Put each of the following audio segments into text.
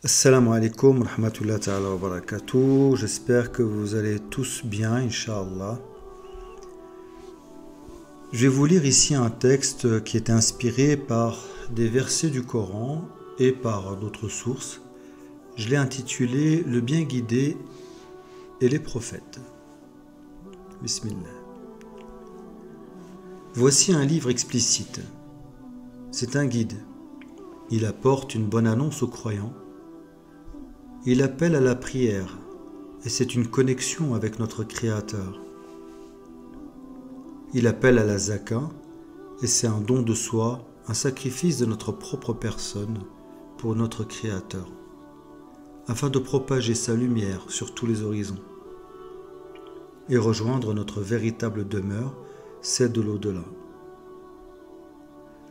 Assalamu alaikum wa rahmatullahi ta'ala wa barakatuh. J'espère que vous allez tous bien, Inch'Allah. Je vais vous lire ici un texte qui est inspiré par des versets du Coran et par d'autres sources. Je l'ai intitulé Le bien guidé et les prophètes. Bismillah. Voici un livre explicite. C'est un guide. Il apporte une bonne annonce aux croyants. Il appelle à la prière, et c'est une connexion avec notre Créateur. Il appelle à la zaka, et c'est un don de soi, un sacrifice de notre propre personne pour notre Créateur, afin de propager sa lumière sur tous les horizons et rejoindre notre véritable demeure, celle de l'au-delà.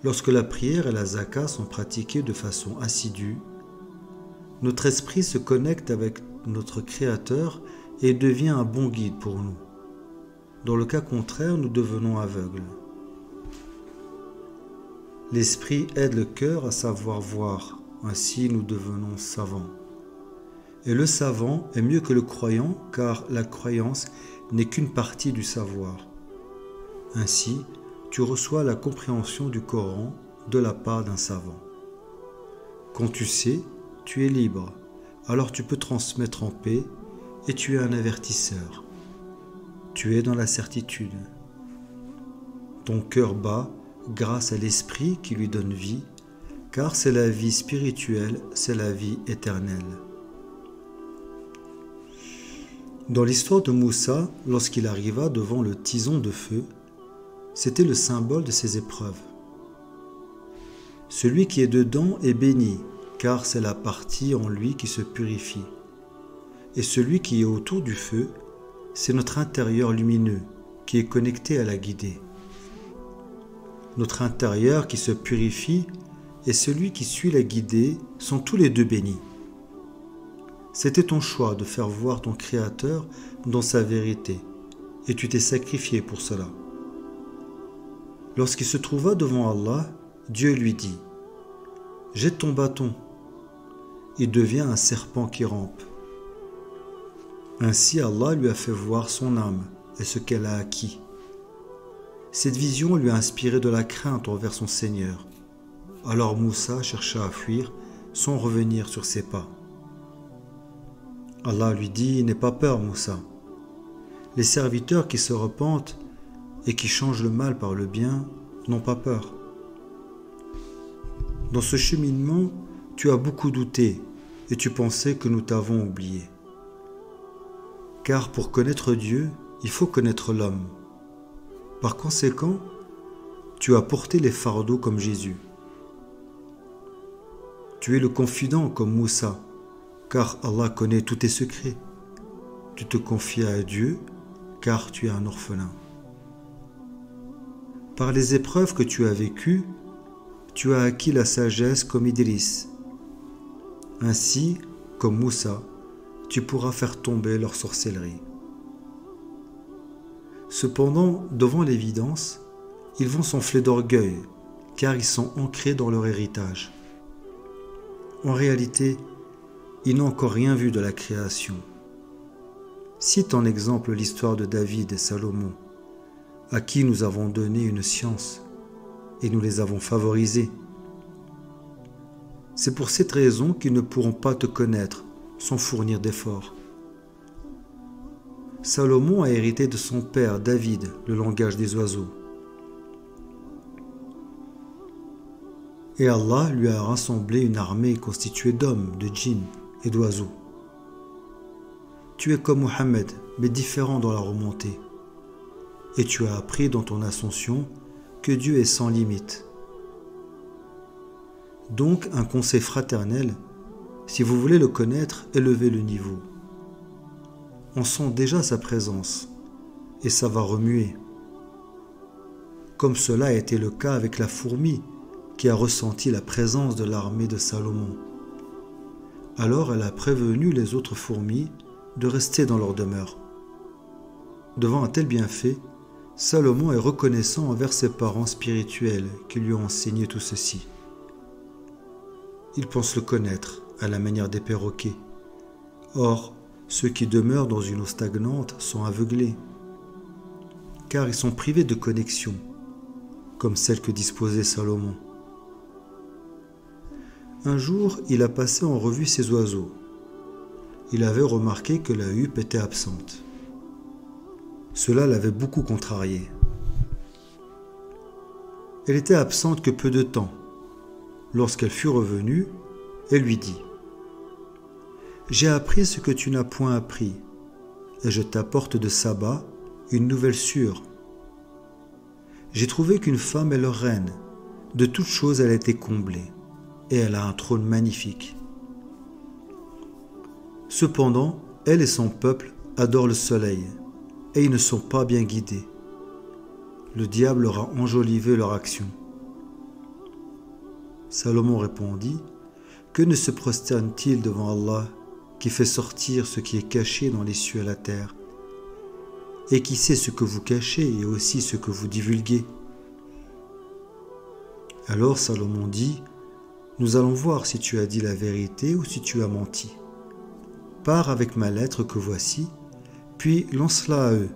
Lorsque la prière et la zaka sont pratiquées de façon assidue, notre esprit se connecte avec notre Créateur et devient un bon guide pour nous. Dans le cas contraire, nous devenons aveugles. L'esprit aide le cœur à savoir voir, ainsi nous devenons savants. Et le savant est mieux que le croyant, car la croyance n'est qu'une partie du savoir. Ainsi, tu reçois la compréhension du Coran de la part d'un savant. Quand tu sais, tu es libre, alors tu peux transmettre en paix et tu es un avertisseur. Tu es dans la certitude. Ton cœur bat grâce à l'esprit qui lui donne vie, car c'est la vie spirituelle, c'est la vie éternelle. Dans l'histoire de Moussa, lorsqu'il arriva devant le tison de feu, c'était le symbole de ses épreuves. Celui qui est dedans est béni, car c'est la partie en lui qui se purifie. Et celui qui est autour du feu, c'est notre intérieur lumineux qui est connecté à la guidée. Notre intérieur qui se purifie et celui qui suit la guidée sont tous les deux bénis. C'était ton choix de faire voir ton Créateur dans sa vérité, et tu t'es sacrifié pour cela. Lorsqu'il se trouva devant Allah, Dieu lui dit « Jette ton bâton ». Il devient un serpent qui rampe. Ainsi Allah lui a fait voir son âme et ce qu'elle a acquis. Cette vision lui a inspiré de la crainte envers son Seigneur. Alors Moussa chercha à fuir sans revenir sur ses pas. Allah lui dit « N'aie pas peur Moussa. Les serviteurs qui se repentent et qui changent le mal par le bien n'ont pas peur. Dans ce cheminement, tu as beaucoup douté et tu pensais que nous t'avons oublié. Car pour connaître Dieu, il faut connaître l'homme. Par conséquent, tu as porté les fardeaux comme Jésus. Tu es le confident comme Moussa, car Allah connaît tous tes secrets. Tu te confies à Dieu, car tu es un orphelin. Par les épreuves que tu as vécues, tu as acquis la sagesse comme Idriss. Ainsi, comme Moussa, tu pourras faire tomber leur sorcellerie. Cependant, devant l'évidence, ils vont s'enfler d'orgueil, car ils sont ancrés dans leur héritage. En réalité, ils n'ont encore rien vu de la création. Cite en exemple l'histoire de David et Salomon, à qui nous avons donné une science, et nous les avons favorisés. C'est pour cette raison qu'ils ne pourront pas te connaître sans fournir d'efforts. Salomon a hérité de son père David le langage des oiseaux. Et Allah lui a rassemblé une armée constituée d'hommes, de djinns et d'oiseaux. Tu es comme Mohammed, mais différent dans la remontée. Et tu as appris dans ton ascension que Dieu est sans limite. Donc, un conseil fraternel, si vous voulez le connaître, élevez le niveau. On sent déjà sa présence, et ça va remuer. Comme cela a été le cas avec la fourmi, qui a ressenti la présence de l'armée de Salomon. Alors elle a prévenu les autres fourmis de rester dans leur demeure. Devant un tel bienfait, Salomon est reconnaissant envers ses parents spirituels qui lui ont enseigné tout ceci. Il pense le connaître à la manière des perroquets. Or, ceux qui demeurent dans une eau stagnante sont aveuglés, car ils sont privés de connexion, comme celle que disposait Salomon. Un jour, il a passé en revue ses oiseaux. Il avait remarqué que la huppe était absente. Cela l'avait beaucoup contrarié. Elle était absente que peu de temps. Lorsqu'elle fut revenue, elle lui dit : « J'ai appris ce que tu n'as point appris, et je t'apporte de Saba une nouvelle sûre. J'ai trouvé qu'une femme est leur reine, de toutes choses elle a été comblée, et elle a un trône magnifique. Cependant, elle et son peuple adorent le soleil, et ils ne sont pas bien guidés. Le diable leur a enjolivé leur action. » Salomon répondit : « Que ne se prosterne-t-il devant Allah, qui fait sortir ce qui est caché dans les cieux et la terre, et qui sait ce que vous cachez et aussi ce que vous divulguez ?» Alors Salomon dit : « Nous allons voir si tu as dit la vérité ou si tu as menti. Pars avec ma lettre que voici, puis lance-la à eux.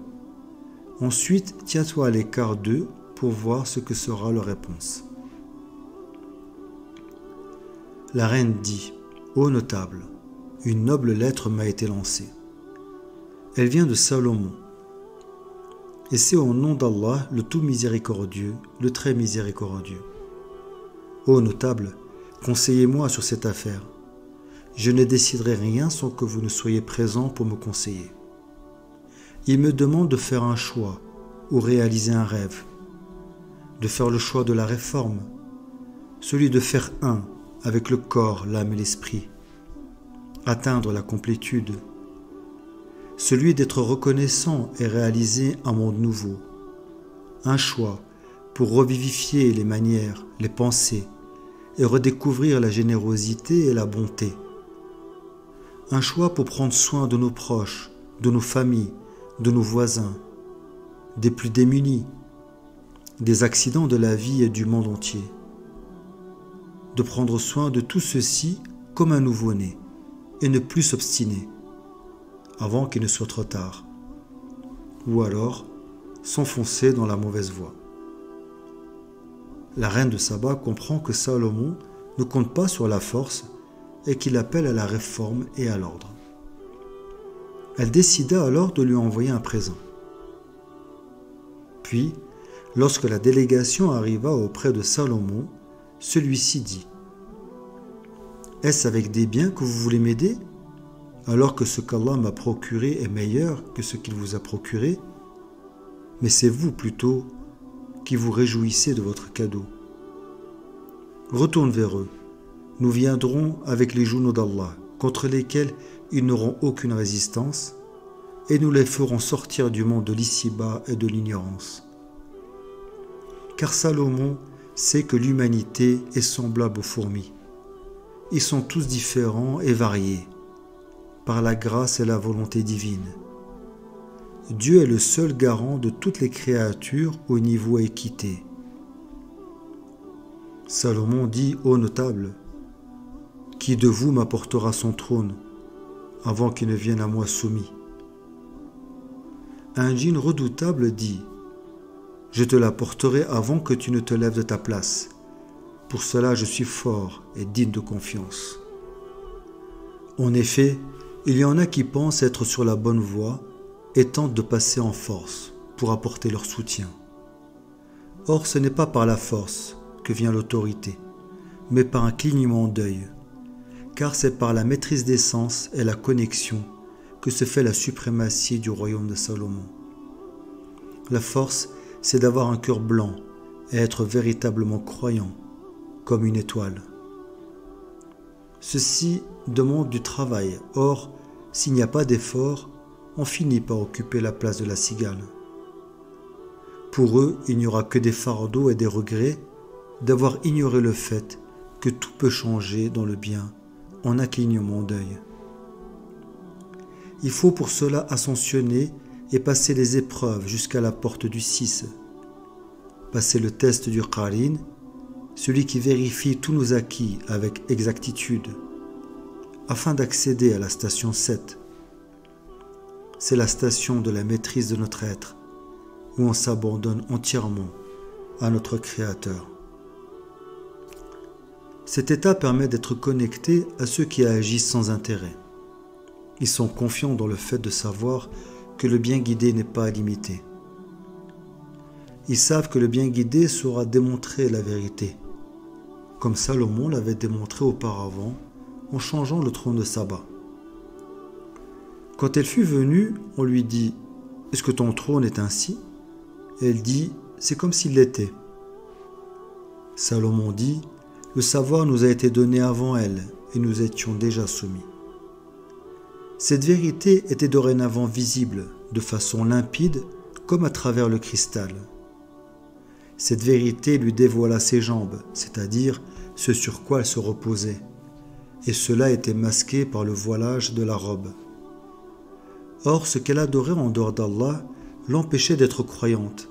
Ensuite, tiens-toi à l'écart d'eux pour voir ce que sera leur réponse. » La reine dit : « Ô notable, une noble lettre m'a été lancée. Elle vient de Salomon. Et c'est au nom d'Allah, le tout miséricordieux, le très miséricordieux. Ô notable, conseillez-moi sur cette affaire. Je ne déciderai rien sans que vous ne soyez présents pour me conseiller. Il me demande de faire un choix ou réaliser un rêve, de faire le choix de la réforme, celui de faire un avec le corps, l'âme et l'esprit, atteindre la complétude, celui d'être reconnaissant et réaliser un monde nouveau, un choix pour revivifier les manières, les pensées et redécouvrir la générosité et la bonté, un choix pour prendre soin de nos proches, de nos familles, de nos voisins, des plus démunis, des accidents de la vie et du monde entier, de prendre soin de tout ceci comme un nouveau-né et ne plus s'obstiner avant qu'il ne soit trop tard, ou alors s'enfoncer dans la mauvaise voie. » La reine de Saba comprend que Salomon ne compte pas sur la force et qu'il appelle à la réforme et à l'ordre. Elle décida alors de lui envoyer un présent. Puis, lorsque la délégation arriva auprès de Salomon, celui-ci dit : « Est-ce avec des biens que vous voulez m'aider, alors que ce qu'Allah m'a procuré est meilleur que ce qu'il vous a procuré ? Mais c'est vous plutôt qui vous réjouissez de votre cadeau. Retourne vers eux. Nous viendrons avec les journaux d'Allah, contre lesquels ils n'auront aucune résistance, et nous les ferons sortir du monde de l'ici-bas et de l'ignorance. Car Salomon sait que l'humanité est semblable aux fourmis. Ils sont tous différents et variés, par la grâce et la volonté divine. Dieu est le seul garant de toutes les créatures au niveau équité. » Salomon dit : « Ô notable, qui de vous m'apportera son trône avant qu'il ne vienne à moi soumis ?» Un djinn redoutable dit : « Je te l'apporterai avant que tu ne te lèves de ta place. Pour cela je suis fort et digne de confiance. » En effet, il y en a qui pensent être sur la bonne voie et tentent de passer en force pour apporter leur soutien. Or, ce n'est pas par la force que vient l'autorité, mais par un clignement d'œil, car c'est par la maîtrise des sens et la connexion que se fait la suprématie du royaume de Salomon. La force, c'est d'avoir un cœur blanc et être véritablement croyant, comme une étoile. Ceci demande du travail, or, s'il n'y a pas d'effort, on finit par occuper la place de la cigale. Pour eux, il n'y aura que des fardeaux et des regrets d'avoir ignoré le fait que tout peut changer dans le bien en un clignement d'œil. Il faut pour cela ascensionner et passer les épreuves jusqu'à la porte du 6. Passer le test du Qarin, celui qui vérifie tous nos acquis avec exactitude. afin d'accéder à la station 7. C'est la station de la maîtrise de notre être, où on s'abandonne entièrement à notre Créateur. Cet état permet d'être connecté à ceux qui agissent sans intérêt. Ils sont confiants dans le fait de savoir que le bien guidé n'est pas limité. Ils savent que le bien guidé saura démontrer la vérité, comme Salomon l'avait démontré auparavant en changeant le trône de Saba. Quand elle fut venue, on lui dit « Est-ce que ton trône est ainsi ?» Et elle dit « C'est comme s'il l'était. » Salomon dit « Le savoir nous a été donné avant elle, et nous étions déjà soumis. » Cette vérité était dorénavant visible, de façon limpide, comme à travers le cristal. Cette vérité lui dévoila ses jambes, c'est-à-dire ce sur quoi elle se reposait, et cela était masqué par le voilage de la robe. Or, ce qu'elle adorait en dehors d'Allah l'empêchait d'être croyante,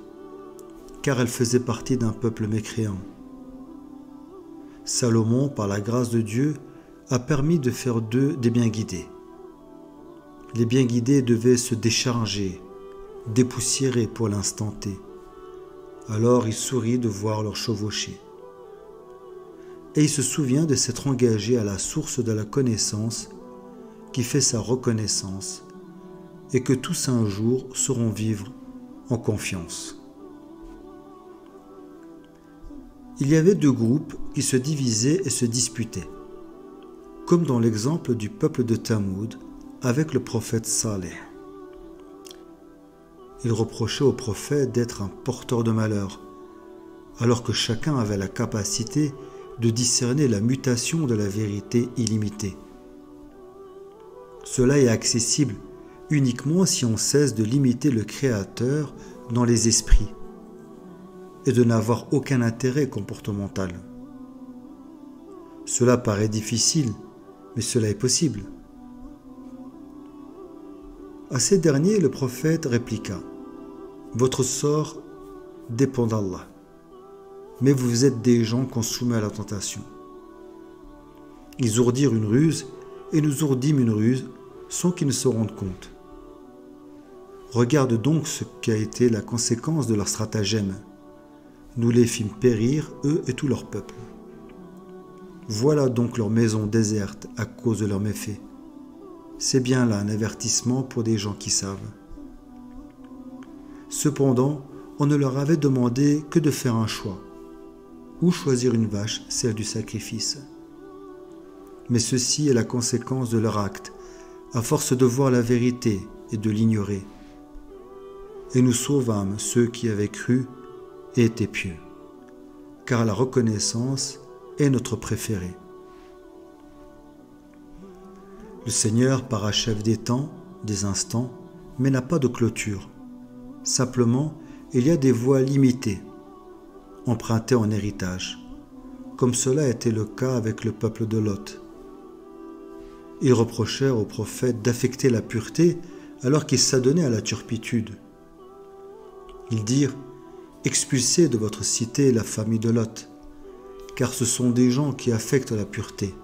car elle faisait partie d'un peuple mécréant. Salomon, par la grâce de Dieu, a permis de faire d'eux des bien guidés. Les bien guidés devaient se décharger, dépoussiérer pour l'instant T. Alors il sourit de voir leur chevaucher. Et il se souvient de s'être engagé à la source de la connaissance qui fait sa reconnaissance et que tous un jour sauront vivre en confiance. Il y avait deux groupes qui se divisaient et se disputaient, comme dans l'exemple du peuple de Thamoud avec le prophète Saleh. Il reprochait au prophète d'être un porteur de malheur, alors que chacun avait la capacité de discerner la mutation de la vérité illimitée. Cela est accessible uniquement si on cesse de limiter le Créateur dans les esprits et de n'avoir aucun intérêt comportemental. Cela paraît difficile, mais cela est possible. À ces derniers, le prophète répliqua « Votre sort dépend d'Allah, mais vous êtes des gens qu'on soumet à la tentation. » Ils ourdirent une ruse et nous ourdîmes une ruse sans qu'ils ne se rendent compte. Regarde donc ce qu'a été la conséquence de leur stratagème. Nous les fîmes périr, eux et tout leur peuple. Voilà donc leur maison déserte à cause de leurs méfaits. C'est bien là un avertissement pour des gens qui savent. Cependant, on ne leur avait demandé que de faire un choix, ou choisir une vache, celle du sacrifice. Mais ceci est la conséquence de leur acte, à force de voir la vérité et de l'ignorer. Et nous sauvâmes ceux qui avaient cru et étaient pieux, car la reconnaissance est notre préférée. Le Seigneur parachève des temps, des instants, mais n'a pas de clôture. Simplement, il y a des voies limitées, empruntées en héritage, comme cela était le cas avec le peuple de Lot. Ils reprochèrent au prophète d'affecter la pureté alors qu'il s'adonnait à la turpitude. Ils dirent « Expulsez de votre cité la famille de Lot, car ce sont des gens qui affectent la pureté. »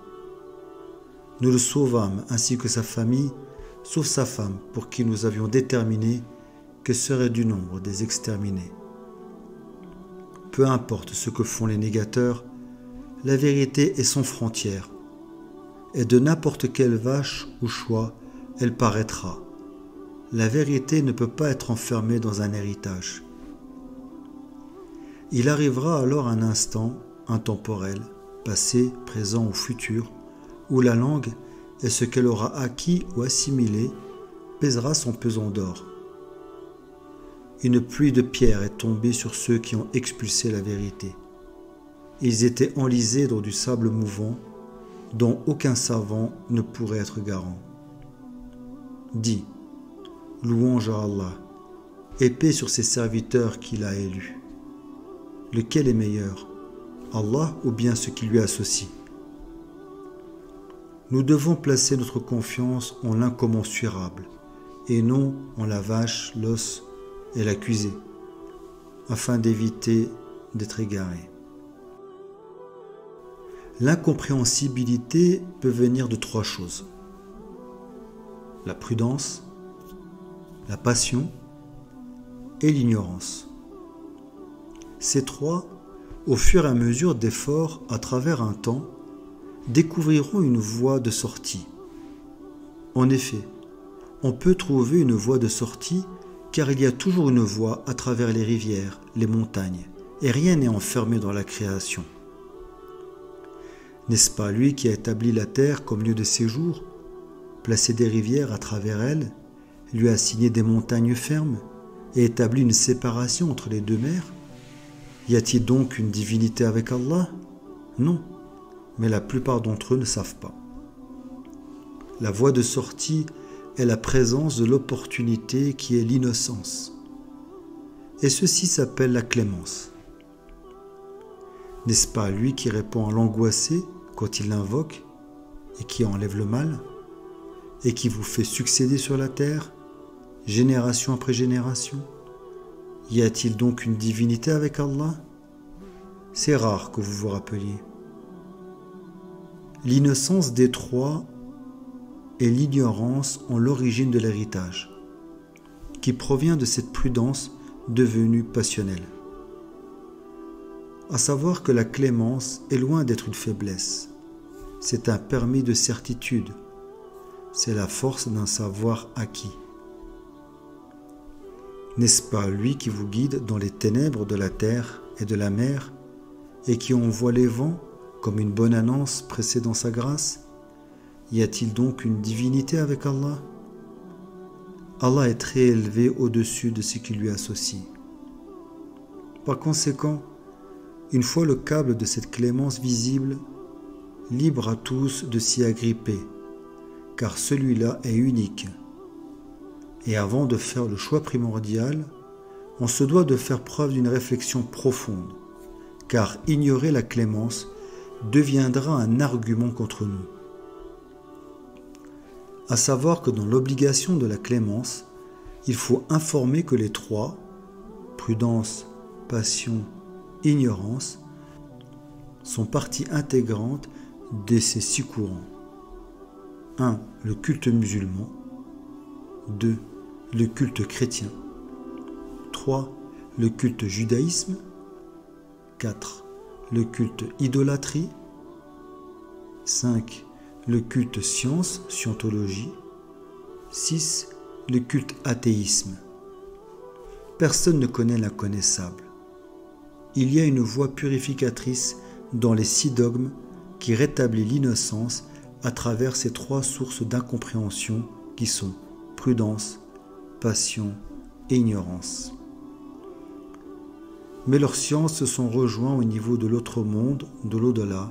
Nous le sauvâmes ainsi que sa famille, sauf sa femme, pour qui nous avions déterminé qu'elle serait du nombre des exterminés. Peu importe ce que font les négateurs, la vérité est sans frontières, et de n'importe quelle vache ou choix, elle paraîtra. La vérité ne peut pas être enfermée dans un héritage. Il arrivera alors un instant intemporel, passé, présent ou futur, où la langue et ce qu'elle aura acquis ou assimilé pèsera son pesant d'or. Une pluie de pierres est tombée sur ceux qui ont expulsé la vérité. Ils étaient enlisés dans du sable mouvant dont aucun savant ne pourrait être garant. Dis, louange à Allah, et paix sur ses serviteurs qu'il a élus. Lequel est meilleur, Allah ou bien ce qui lui associe? Nous devons placer notre confiance en l'incommensurable et non en la vache, l'os et l'accusé, afin d'éviter d'être égarés. L'incompréhensibilité peut venir de 3 choses. La prudence, la passion et l'ignorance. Ces 3, au fur et à mesure d'efforts à travers un temps, découvriront une voie de sortie. En effet, on peut trouver une voie de sortie car il y a toujours une voie à travers les rivières, les montagnes, et rien n'est enfermé dans la création. N'est-ce pas lui qui a établi la terre comme lieu de séjour, placé des rivières à travers elle, lui a assigné des montagnes fermes et établi une séparation entre les 2 mers? Y a-t-il donc une divinité avec Allah? Non, mais la plupart d'entre eux ne savent pas. La voie de sortie est la présence de l'opportunité qui est l'innocence. Et ceci s'appelle la clémence. N'est-ce pas lui qui répond à l'angoissé quand il l'invoque et qui enlève le mal et qui vous fait succéder sur la terre, génération après génération? Y a-t-il donc une divinité avec Allah? C'est rare que vous vous rappeliez. L'innocence des 3 et l'ignorance ont l'origine de l'héritage, qui provient de cette prudence devenue passionnelle. À savoir que la clémence est loin d'être une faiblesse, c'est un permis de certitude, c'est la force d'un savoir acquis. N'est-ce pas lui qui vous guide dans les ténèbres de la terre et de la mer et qui envoie les vents comme une bonne annonce précédant sa grâce? Y a-t-il donc une divinité avec Allah? Allah est très élevé au-dessus de ce qui lui associe. Par conséquent, une fois le câble de cette clémence visible, libre à tous de s'y agripper, car celui-là est unique. Et avant de faire le choix primordial, on se doit de faire preuve d'une réflexion profonde, car ignorer la clémence deviendra un argument contre nous. À savoir que dans l'obligation de la clémence, il faut informer que les 3, prudence, passion, ignorance, sont parties intégrantes de ces 6 courants. 1. Le culte musulman. 2. Le culte chrétien. 3. Le culte judaïsme. 4. Le culte idolâtrie. 5. Le culte science, scientologie. 6. Le culte athéisme. Personne ne connaît l'inconnaissable. Il y a une voie purificatrice dans les 6 dogmes qui rétablit l'innocence à travers ces 3 sources d'incompréhension qui sont prudence, passion et ignorance. Mais leurs sciences se sont rejoints au niveau de l'autre monde, de l'au-delà,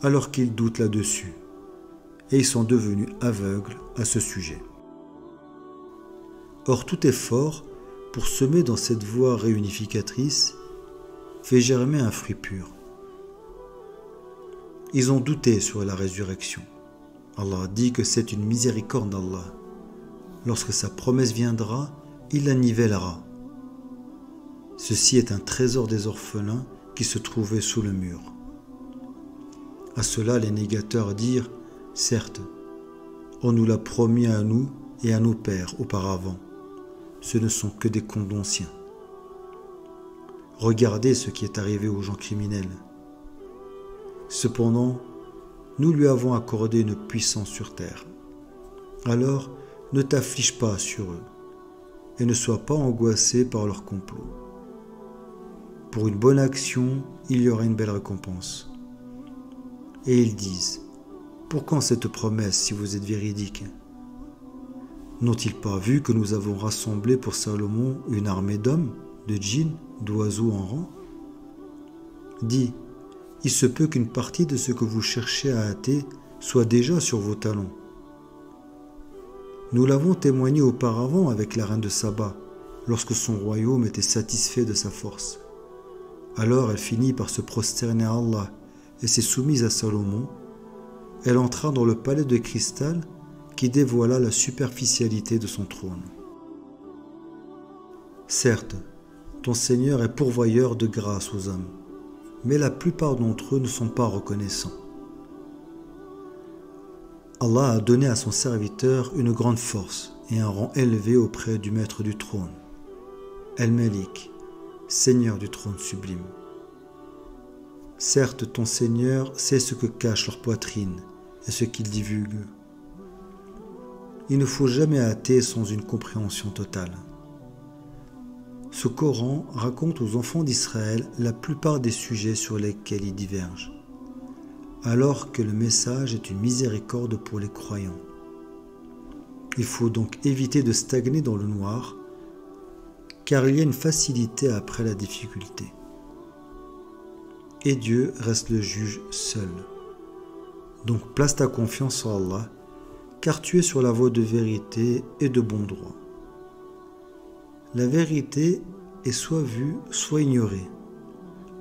alors qu'ils doutent là-dessus. Et ils sont devenus aveugles à ce sujet. Or, tout effort pour semer dans cette voie réunificatrice fait germer un fruit pur. Ils ont douté sur la résurrection. Allah dit que c'est une miséricorde d'Allah. Lorsque sa promesse viendra, il la nivellera. Ceci est un trésor des orphelins qui se trouvait sous le mur. À cela, les négateurs dirent: certes, on nous l'a promis à nous et à nos pères auparavant. Ce ne sont que des contes anciens. Regardez ce qui est arrivé aux gens criminels. Cependant, nous lui avons accordé une puissance sur terre. Alors, ne t'afflige pas sur eux et ne sois pas angoissé par leur complot. Pour une bonne action, il y aura une belle récompense. Et ils disent: pour quand cette promesse si vous êtes véridique? N'ont-ils pas vu que nous avons rassemblé pour Salomon une armée d'hommes, de djinns, d'oiseaux en rang? Dis, il se peut qu'une partie de ce que vous cherchez à hâter soit déjà sur vos talons. Nous l'avons témoigné auparavant avec la reine de Saba, lorsque son royaume était satisfait de sa force. Alors elle finit par se prosterner à Allah et s'est soumise à Salomon. Elle entra dans le palais de cristal qui dévoila la superficialité de son trône. Certes, ton Seigneur est pourvoyeur de grâce aux hommes. mais la plupart d'entre eux ne sont pas reconnaissants. Allah a donné à son serviteur une grande force et un rang élevé auprès du maître du trône, El-Malik, Seigneur du trône sublime. Certes, ton Seigneur sait ce que cache leur poitrine et ce qu'ils divulguent. Il ne faut jamais hâter sans une compréhension totale. Ce Coran raconte aux enfants d'Israël la plupart des sujets sur lesquels ils divergent, alors que le message est une miséricorde pour les croyants. Il faut donc éviter de stagner dans le noir, car il y a une facilité après la difficulté. Et Dieu reste le juge seul. Donc place ta confiance en Allah, car tu es sur la voie de vérité et de bon droit. La vérité est soit vue, soit ignorée.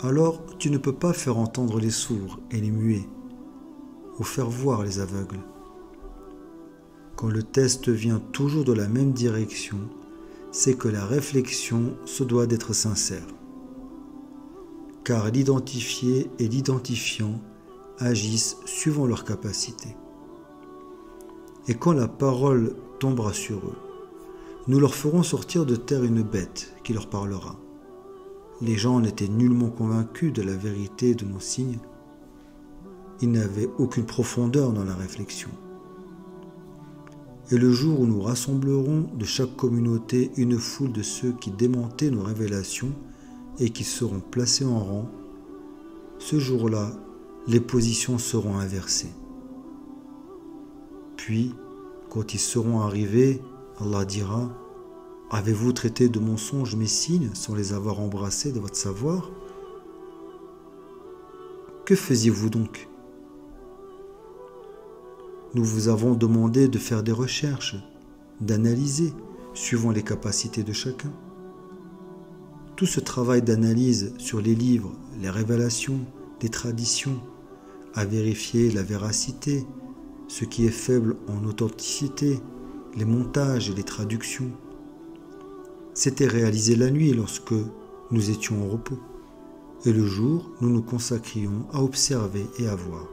Alors tu ne peux pas faire entendre les sourds et les muets, ou faire voir les aveugles. Quand le test vient toujours de la même direction, c'est que la réflexion se doit d'être sincère. Car l'identifié et l'identifiant agissent suivant leurs capacités. Et quand la parole tombera sur eux, nous leur ferons sortir de terre une bête qui leur parlera. Les gens n'étaient nullement convaincus de la vérité de nos signes. Ils n'avaient aucune profondeur dans la réflexion. Et le jour où nous rassemblerons de chaque communauté une foule de ceux qui démentaient nos révélations et qui seront placés en rang, ce jour-là, les positions seront inversées. Puis, quand ils seront arrivés, Allah dira : « Avez-vous traité de mensonges mes signes sans les avoir embrassés de votre savoir ? Que faisiez-vous donc ? Nous vous avons demandé de faire des recherches, d'analyser, suivant les capacités de chacun. Tout ce travail d'analyse sur les livres, les révélations, les traditions, à vérifier la véracité, ce qui est faible en authenticité, les montages et les traductions. C'était réalisé la nuit lorsque nous étions au repos, et le jour, nous nous consacrions à observer et à voir.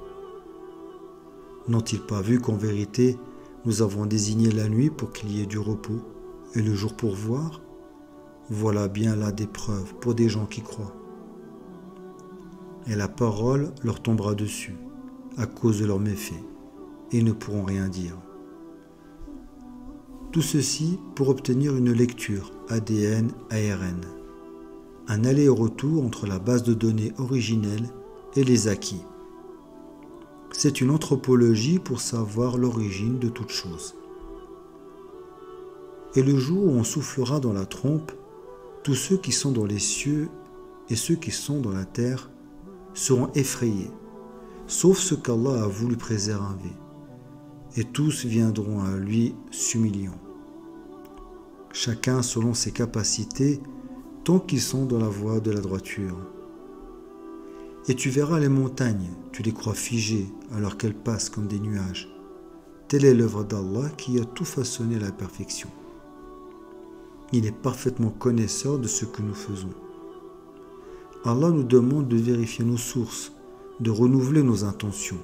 N'ont-ils pas vu qu'en vérité, nous avons désigné la nuit pour qu'il y ait du repos, et le jour pour voir ? Voilà bien là des preuves pour des gens qui croient. Et la parole leur tombera dessus, à cause de leurs méfaits, et ils ne pourront rien dire. Tout ceci pour obtenir une lecture ADN-ARN, un aller-retour entre la base de données originelle et les acquis. C'est une anthropologie pour savoir l'origine de toute chose. Et le jour où on soufflera dans la trompe, tous ceux qui sont dans les cieux et ceux qui sont dans la terre seront effrayés, sauf ceux qu'Allah a voulu préserver, et tous viendront à lui s'humiliant, chacun selon ses capacités, tant qu'ils sont dans la voie de la droiture. Et tu verras les montagnes, tu les crois figées alors qu'elles passent comme des nuages. Telle est l'œuvre d'Allah qui a tout façonné à la perfection. Il est parfaitement connaisseur de ce que nous faisons. Allah nous demande de vérifier nos sources, de renouveler nos intentions.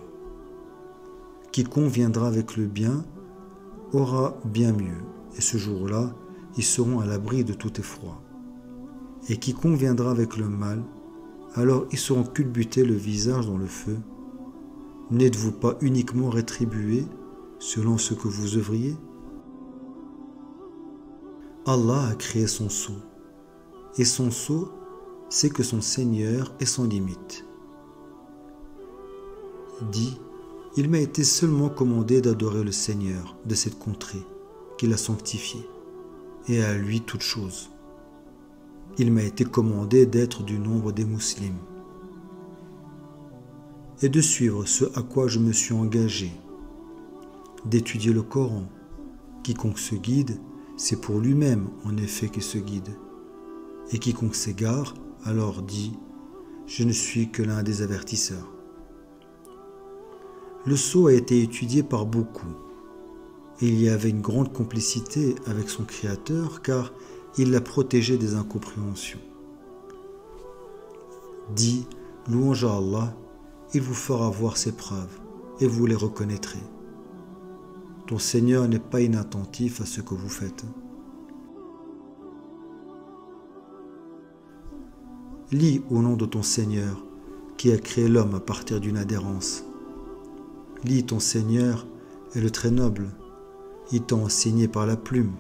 Quiconque viendra avec le bien aura bien mieux, et ce jour-là, ils seront à l'abri de tout effroi. Et quiconque viendra avec le mal, alors ils seront culbutés le visage dans le feu. N'êtes-vous pas uniquement rétribués selon ce que vous œuvriez ? Allah a créé son sceau, et son sceau, c'est que son Seigneur est sans limite. Dis, il m'a été seulement commandé d'adorer le Seigneur de cette contrée, qu'il a sanctifiée, et à lui toute chose. Il m'a été commandé d'être du nombre des musulmans, et de suivre ce à quoi je me suis engagé, d'étudier le Coran. Quiconque se guide, c'est pour lui-même en effet qu'il se guide. Et quiconque s'égare, alors dit, je ne suis que l'un des avertisseurs. Le sceau a été étudié par beaucoup, et il y avait une grande complicité avec son Créateur, car il l'a protégé des incompréhensions. Dis, Louange à Allah, il vous fera voir ses preuves et vous les reconnaîtrez. Ton Seigneur n'est pas inattentif à ce que vous faites. Lis au nom de ton Seigneur qui a créé l'homme à partir d'une adhérence. Lis, ton Seigneur est le très noble. Il t'a enseigné par la plume.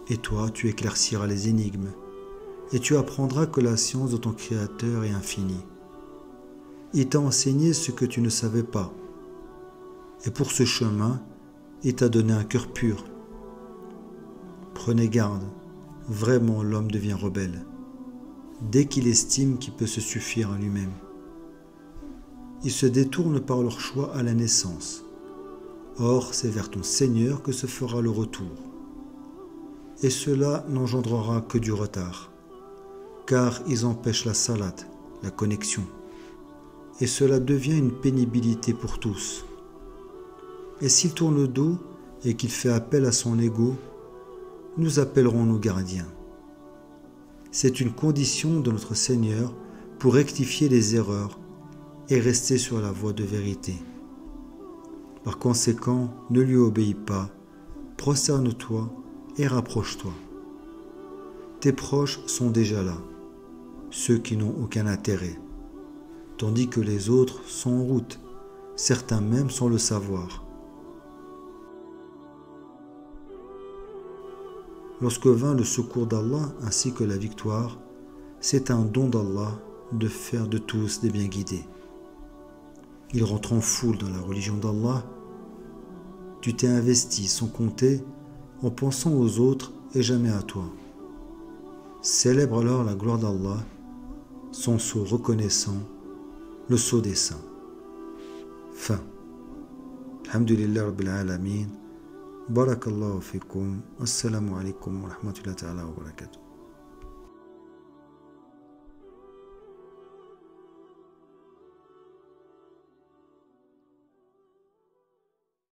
Et toi, tu éclairciras les énigmes. Et tu apprendras que la science de ton Créateur est infinie. Il t'a enseigné ce que tu ne savais pas. Et pour ce chemin, il t'a donné un cœur pur. Prenez garde, vraiment l'homme devient rebelle, dès qu'il estime qu'il peut se suffire à lui-même. Ils se détournent par leur choix à la naissance. Or, c'est vers ton Seigneur que se fera le retour. Et cela n'engendrera que du retard, car ils empêchent la salade, la connexion. Et cela devient une pénibilité pour tous. Et s'il tourne le dos et qu'il fait appel à son ego, nous appellerons nos gardiens. C'est une condition de notre Seigneur pour rectifier les erreurs et rester sur la voie de vérité. Par conséquent, ne lui obéis pas, prosterne-toi et rapproche-toi. Tes proches sont déjà là, ceux qui n'ont aucun intérêt, tandis que les autres sont en route, certains même sans le savoir. Lorsque vint le secours d'Allah ainsi que la victoire, c'est un don d'Allah de faire de tous des bien guidés. Ils rentrent en foule dans la religion d'Allah. Tu t'es investi sans compter en pensant aux autres et jamais à toi. Célèbre alors la gloire d'Allah, son sceau reconnaissant, le sceau des saints. Fin. Alhamdulillah Rabbil Alamin. Barakallahu fikum. Assalamu alaikum wa rahmatullahi wa barakatuh.